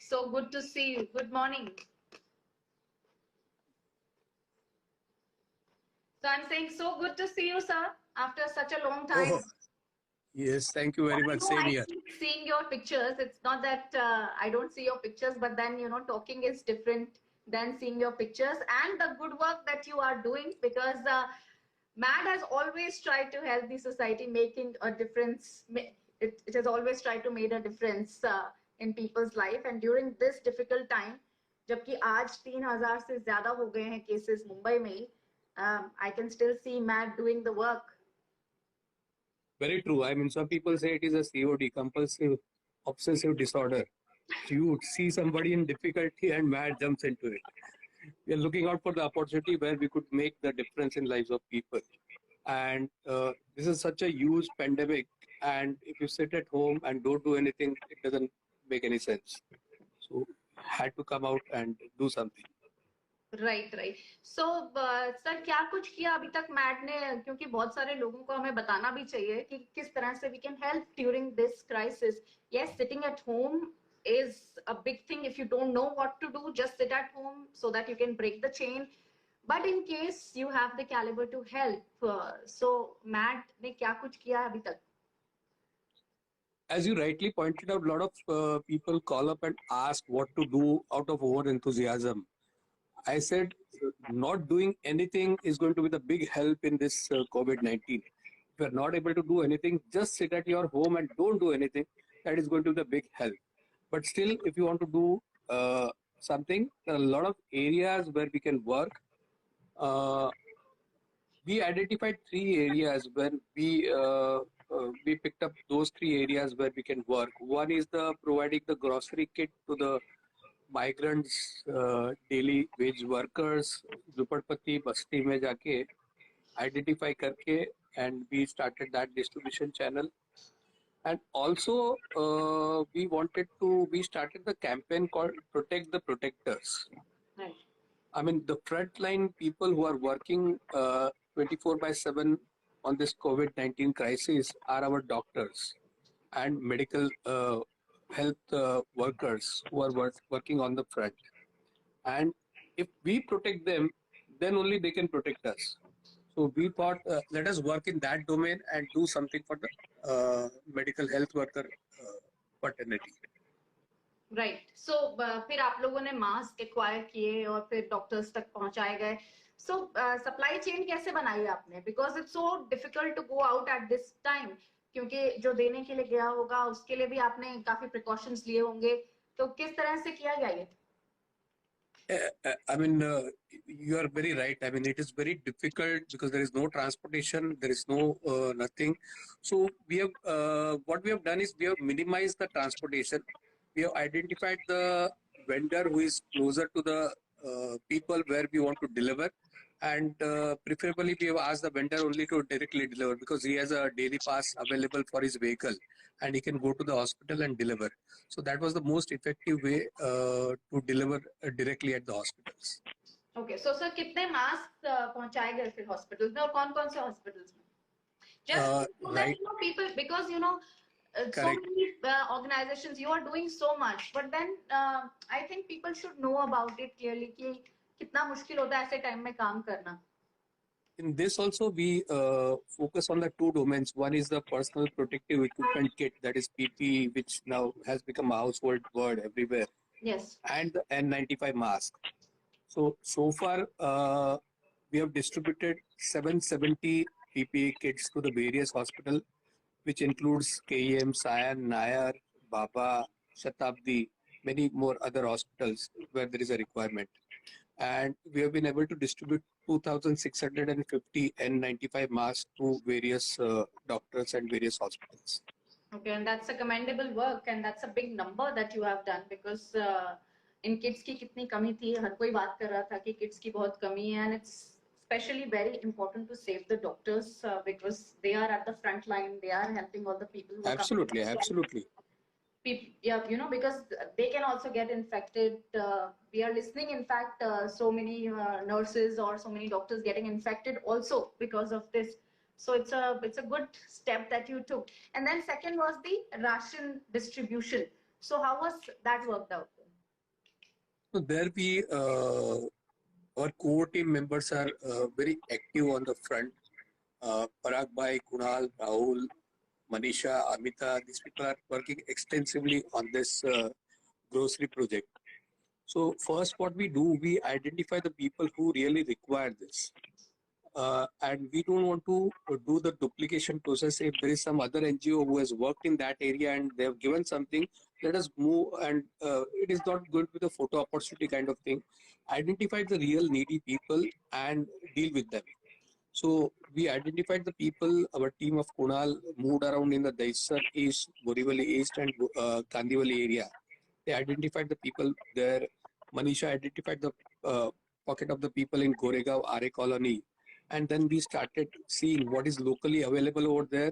So good to see you. Good morning. So I'm saying so good to see you, sir, after such a long time. Oh, yes, thank you very much. Although Same I here. keep seeing your pictures, it's not that I don't see your pictures, but then, talking is different than seeing your pictures and the good work that you are doing, because MAD has always tried to help the society, making a difference. It has always tried to make a difference in people's life. And during this difficult time, जबकि आज 3,000 से ज्यादा हो गए हैं cases Mumbai में ही, I can still see MAD doing the work. Very true. I mean, some people say it is a COD, compulsive obsessive disorder. You see somebody in difficulty and mad jumps into it. We are looking out for the opportunity where we could make the difference in lives of people. And this is such a huge pandemic. And if you sit at home and don't do anything, it doesn't make any sense. So had to come out and do something. Right right so sir क्या कुछ किया अभी तक mad ने, क्योंकि बहुत सारे लोगों को हमें बताना भी चाहिए कि किस तरह से we can help during this crisis. Yes, sitting at home is a big thing. If you don't know what to do, just sit at home so that you can break the chain. But in case you have the caliber to help, so MAD ने क्या कुछ किया अभी तक? As you rightly pointed out, a lot of people call up and ask what to do out of over enthusiasm. I said, not doing anything is going to be the big help in this COVID-19. If you're not able to do anything, just sit at your home and don't do anything. That is going to be the big help. But still, if you want to do something, there are a lot of areas where we can work. We identified 3 areas where we picked up those 3 areas where we can work. One is the providing the grocery kit to the migrants, daily wage workers, झुपड़पट्टी बस्ती में जाके identify करके, and we started that distribution channel. And also we started the campaign called Protect the Protectors. Right. I mean, the frontline people who are working 24/7 on this COVID-19 crisis are our doctors and medical health workers who are working on the front. And if we protect them, then only they can protect us. So we thought, let us work in that domain and do something for the medical health worker fraternity. Right so फिर आप लोगों ने mask acquire किए और फिर doctors तक पहुंचाए गए. सो सप्लाई चेन कैसे बनाई आपने, because it's so difficult to go out at this time, क्योंकि जो देने के लिए गया होगा उसके लिए भी आपने काफी प्रिकॉशंस लिए होंगे, तो किस तरह से किया गया ये? I mean, you are very right. I mean, it is very difficult because there is no transportation, there is no nothing. So we have what we have done is we have minimized the transportation. We have identified the vendor who is closer to the people where we want to deliver, and preferably we have asked the vendor only to directly deliver because he has a daily pass available for his vehicle and he can go to the hospital and deliver. So that was the most effective way to deliver directly at the hospitals. Okay, so sir, कितने mask पहुंचाए गए फिर hospitals में और कौन-कौन से hospitals में? Just so that people, because so many organizations, you are doing so much, but then I think people should know about it clearly कि कितना मुश्किल होता है ऐसे टाइम में काम करना. In this also we focus on the 2 domains. One is the personal protective equipment kit, that is PPE, which now has become a household word everywhere. Yes. And the N95 mask. So far we have distributed 770 PPE kits to the various hospitals, which includes KEM, Sion, Nayar, Baba, Shatabdi, many more other hospitals where there is a requirement. And we have been able to distribute 2,650 N95 masks to various doctors and various hospitals. Okay, and that's a commendable work, and that's a big number that you have done, because in kids की कितनी कमी थी, हर कोई बात कर रहा था कि kids की बहुत कमी है, and it's especially very important to save the doctors because they are at the front line, they are helping all the people who absolutely, are absolutely. Yeah, because they can also get infected. We are listening, in fact, so many nurses or so many doctors getting infected also because of this. So it's a good step that you took. And then second was the ration distribution. So how was that worked out? So there our core team members are very active on the front. Parag Bhai, Kunal, Rahul, Manisha, Amita, these people are working extensively on this grocery project. So first what we do, we identify the people who really require this. And we don't want to do the duplication process. If there is some other NGO who has worked in that area and they have given something, let us move, and it is not going to be the photo opportunity kind of thing. Identify the real needy people and deal with them. So we identified the people. Our team of Kunal moved around in the Daisar East, Borivali East, and Kandivali area. They identified the people there. Manisha identified the pocket of the people in Goregaon, RA Colony. And then we started seeing what is locally available over there.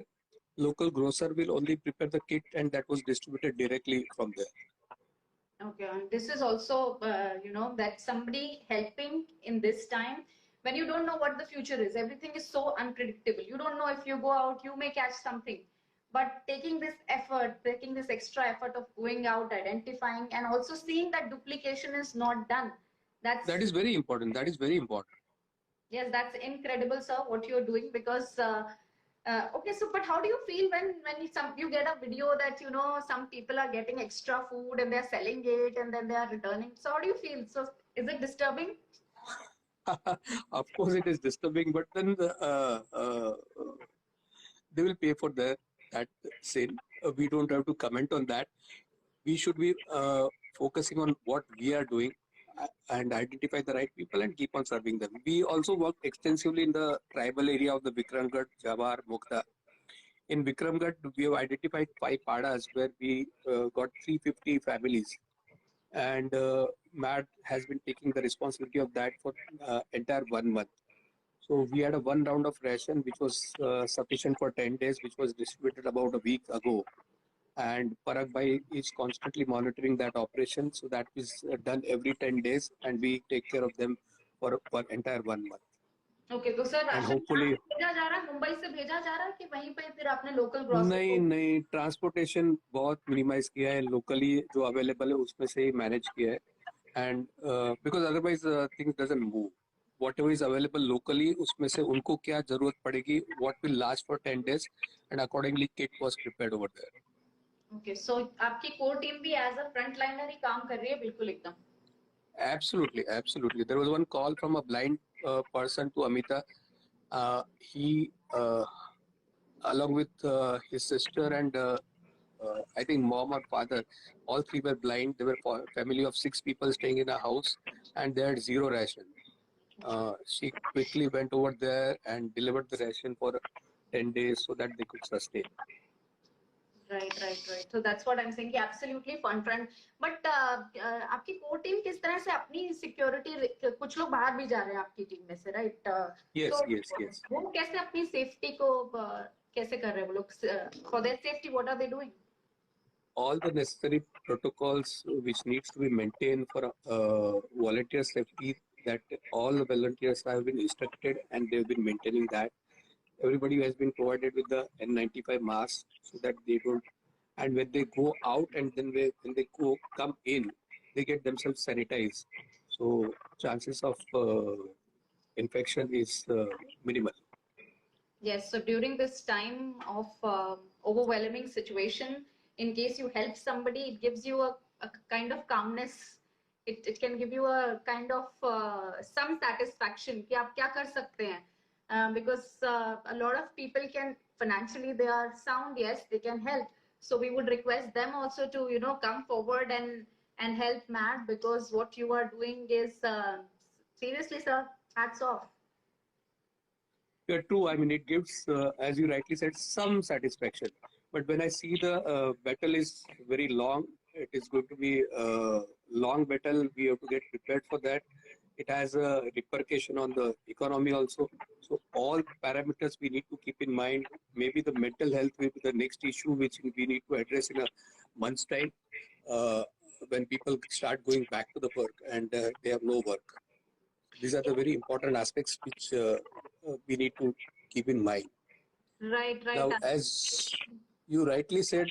Local grocer will only prepare the kit, and that was distributed directly from there. Okay, and this is also, that somebody helping in this time when you don't know what the future is. Everything is so unpredictable. You don't know if you go out, you may catch something. But taking this effort, taking this extra effort of going out, identifying, and also seeing that duplication is not done. That is very important. That is very important. Yes, that's incredible, sir, what you're doing, because okay, so but how do you feel when you get a video that some people are getting extra food and they're selling it and then they are returning? So how do you feel? So is it disturbing? Of course, it is disturbing, but then they will pay for that sin. We don't have to comment on that. We should be focusing on what we are doing and identify the right people and keep on serving them. We also work extensively in the tribal area of the Vikramgarh, Jawar, Mukta. In Vikramgarh, we have identified 5 padas where we got 350 families. And MAD has been taking the responsibility of that for entire 1 month. So we had a 1 round of ration which was sufficient for 10 days, which was distributed about a week ago. And Parag Bhai is constantly monitoring that operation. So that is done every 10 days and we take care of them for entire 1 month. Okay, तो sir And ration hopefully भेजा जा रहा है, मुंबई से भेजा जा रहा है कि वहीं पे फिर आपने लोकल नहीं, ट्रांसपोर्टेशन बहुत मिनिमाइज किया है. लोकली जो अवेलेबल है उसमें से ही मैनेज किया है. And because otherwise things doesn't move. whatever is available locally, उसमें से उनको क्या जरूरत पड़ेगी, what will last for 10 days, and accordingly kit was prepared over there. Okay, so आपकी कोर टीम भी एज अ फ्रंट लाइनर ही काम कर रही है बिल्कुल एकदम. Absolutely, absolutely. There was one call from a blind person to Amita. He, along with his sister and I think mom or father, all 3 were blind. They were a family of 6 people staying in a house and they had zero ration. She quickly went over there and delivered the ration for 10 days so that they could sustain. Right. So that's what I'm saying. Absolutely fun front. But आपकी core team किस तरह से अपनी security, कुछ लोग बाहर भी जा रहे हैं आपकी टीम में से, राइट? Yes. वो कैसे अपनी सेफ्टी को कैसे कर रहे हैं वो लोग? For their safety, what are they doing? All the necessary protocols which needs to be maintained for volunteer safety, that all the volunteers have been instructed and they've been maintaining that. Everybody has been provided with the N95 mask so that they don't, and when they go out and then when they come in, they get themselves sanitized. So chances of infection is minimal. Yes, so during this time of overwhelming situation, in case you help somebody, it gives you a kind of calmness. It can give you a kind of some satisfaction कि आप क्या कर सकते हैं. Because a lot of people can financially, they are sound, yes, they can help. So we would request them also to come forward and help MAD, because what you are doing is seriously, sir, hats off. Yeah, true. I mean, it gives, as you rightly said, some satisfaction. But when I see the battle is very long, it is going to be a long battle. We have to get prepared for that. It has a repercussion on the economy also. So all parameters we need to keep in mind. Maybe the mental health will be the next issue which we need to address in a month's time, when people start going back to the work and they have no work. These are the very important aspects which we need to keep in mind. Right. Now, as you rightly said,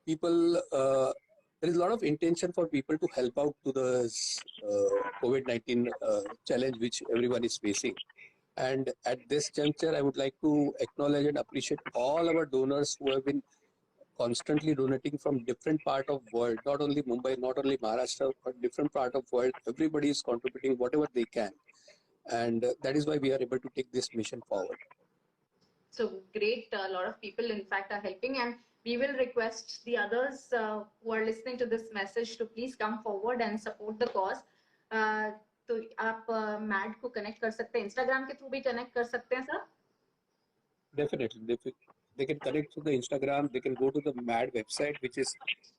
people, there is a lot of intention for people to help out to the COVID-19 challenge which everyone is facing. And at this juncture, I would like to acknowledge and appreciate all our donors who have been constantly donating from different part of world, not only Mumbai, not only Maharashtra, but different part of world. Everybody is contributing whatever they can. And that is why we are able to take this mission forward. So great. A lot of people, in fact, are helping, and we will request the others who are listening to this message to please come forward and support the cause. तो आप mad को connect कर सकते हैं, Instagram के through भी connect कर सकते हैं sir. Definitely, they can connect to the Instagram. They can go to the MAD website, which is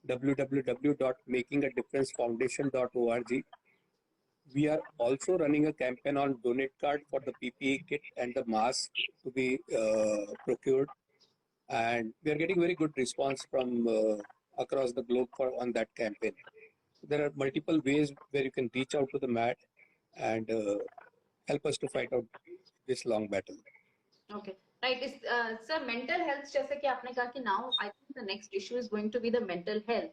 www.makingadifferencefoundation.org. We are also running a campaign on donate card for the PPE kit and the mask to be procured, and we are getting very good response from across the globe on that campaign. There are multiple ways where you can reach out to the MAD and help us to fight out this long battle. Okay. Right. Sir, mental health, जैसे कि आपने कहा कि now I think the next issue is going to be the mental health.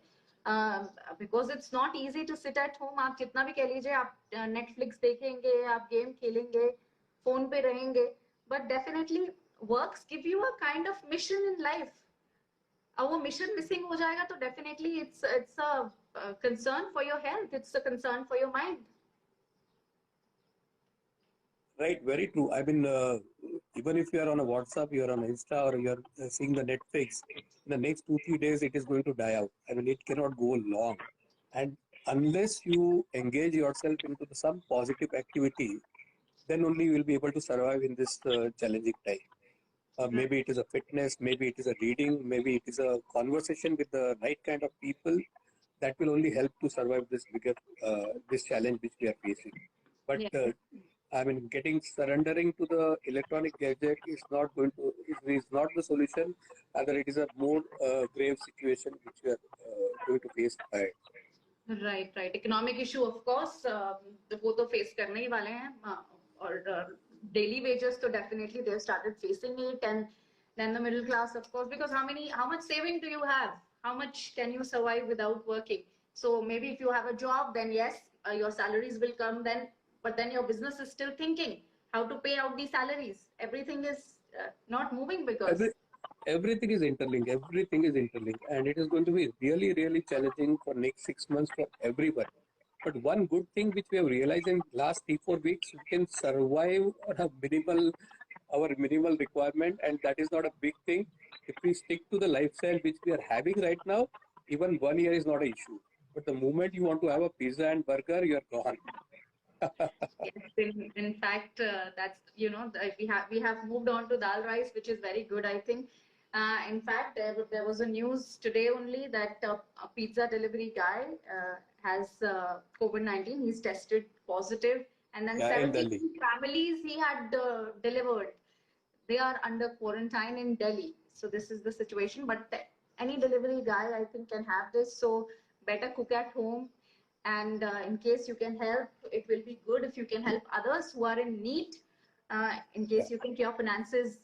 Because it's not easy to sit at home. आप कितना भी कह लीजिए, आप Netflix देखेंगे, आप गेम खेलेंगे, फोन पे रहेंगे, but definitely works give you a kind of mission in life. अब वो mission missing हो जाएगा तो definitely it's a concern for your health. It's a concern for your mind. Right, very true. I mean, even if you are on a WhatsApp, you are on Insta, or you are seeing the Netflix, in the next 2-3 days, it is going to die out. I mean, it cannot go long. And unless you engage yourself into some positive activity, then only you will be able to survive in this challenging time. Maybe it is a fitness, maybe it is a reading, maybe it is a conversation with the right kind of people that will only help to survive this bigger this challenge which we are facing. But Yeah. I mean, surrendering to the electronic gadget is not the solution. Rather, it is a more grave situation which we are going to face ahead. Right, right. Economic issue, of course, वो तो face करने ही वाले हैं, और daily wages, so definitely they've started facing it, and then the middle class, of course, because how much saving do you have? How much can you survive without working? So maybe if you have a job, then yes, your salaries will come then, but then your business is still thinking how to pay out these salaries. Everything is not moving because everything is interlinked. Everything is interlinked, and it is going to be really, really challenging for next 6 months for everyone. But one good thing which we have realized in last 3-4 weeks, we can survive on our minimal requirement, and that is not a big thing. If we stick to the lifestyle which we are having right now, even 1 year is not an issue. But the moment you want to have a pizza and burger, you are gone. Yes, in fact, that's, we have moved on to dal rice, which is very good, I think. In fact, there was a news today only that a pizza delivery guy has COVID-19. He's tested positive, and then 17 families he had delivered. They are under quarantine in Delhi. So this is the situation. But any delivery guy, I think, can have this. So better cook at home. And in case you can help, it will be good if you can help others who are in need. In case you think your finances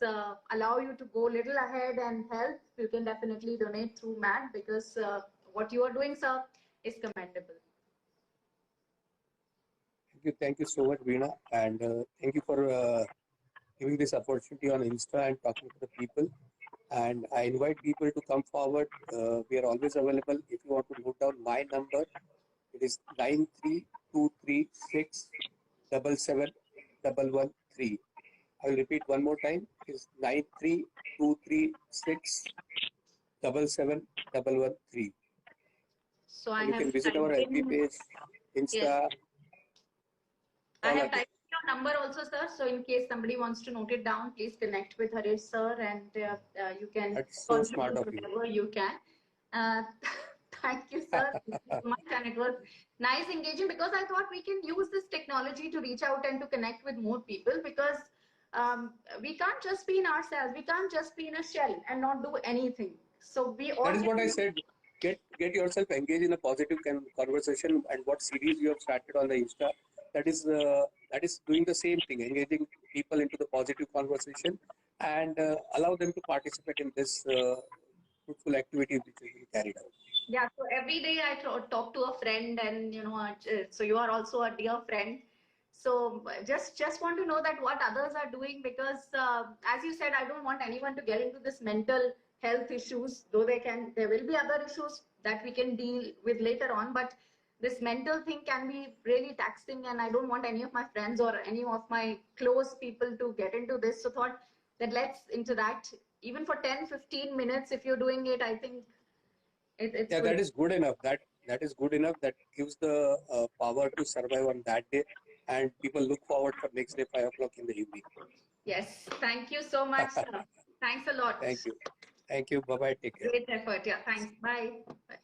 allow you to go a little ahead and help, you can definitely donate through MAD, because what you are doing, sir, is commendable. Thank you so much, Veena, and thank you for giving this opportunity on Insta and talking to the people. And I invite people to come forward. We are always available. If you want to note down my number, it is 9323677113. I will repeat one more time. It is 9323677113. So you can visit our FB page, Insta. Yes. I have typed your number also, sir. So in case somebody wants to note it down, please connect with Harish sir, and you can contribute whatever you can. Thank you, sir. Thank you so much. And it was nice engaging, because I thought we can use this technology to reach out and to connect with more people, because we can't just be in ourselves. We can't just be in a shell and not do anything. So we all. That is what I said. Get yourself engaged in a positive conversation, and what series you have started on the Insta, that is doing the same thing, engaging people into the positive conversation, and allow them to participate in this fruitful activities which will be carried out. Yeah, so every day I talk to a friend, and so you are also a dear friend. So just want to know that what others are doing, because as you said, I don't want anyone to get into this mental health issues. Though there will be other issues that we can deal with later on, but this mental thing can be really taxing, and I don't want any of my friends or any of my close people to get into this. So thought that let's interact even for 10-15 minutes. If you're doing it, I think it's Yeah, good. that is good enough. That is good enough. That gives the power to survive on that day, and people look forward for next day 5 o'clock in the evening. Yes, thank you so much. Thanks a lot. Thank you. Thank you. Bye bye. Take care. Great effort. Yeah, thanks. Bye. Bye.